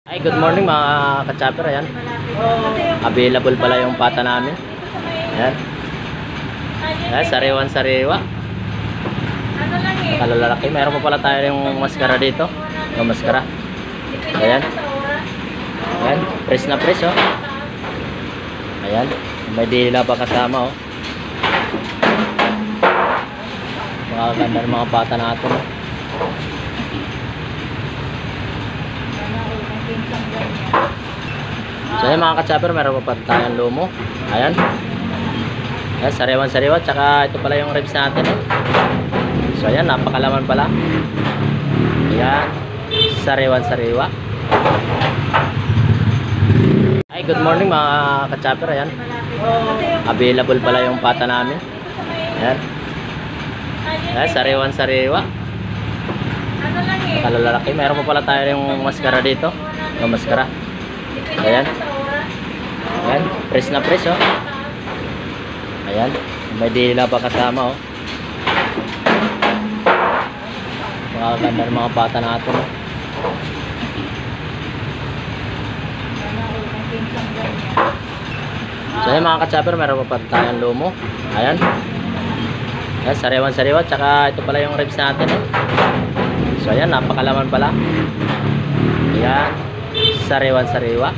Hi, good morning mga ka-chopper. Ayan. Available pala yung pata namin. Ayan. Ayan, sariwan-sariwa. Kalalaki. Meron pa pala tayo yung maskara dito. Yung maskara. Ayan. Ayan. Press na press, oh. Ayan. May dila pa kasama, oh. Makakaganda ng mga pata natin, oh. So ayan mga ka-chopper, meron pa tayong lumo. Ayan. Ayan, sariwan-sariwa. Tsaka ito pala yung ribs natin, eh. So ayan, napakalaman pala. Ayan, sariwan-sariwa. Hi, good morning mga ka-chopper. Ayan. Available pala yung pata namin. Ayan. Ayan, sariwan-sariwa. Kalalaki. Meron pa pala tayo yung maskara dito. Yung maskara. Ayan. Ayan. Press na press, oh. Ayan. May dila pa kasama, oh. Makakaganda ng mga pata natin, oh. So ayan mga ka-chopper, meron pa tayong lumo. Ayan. Ayan, sariwan-sariwa. Tsaka ito pala yung ribs natin, eh. So ayan, napakalaman pala. Ayan, sariwan-sariwa.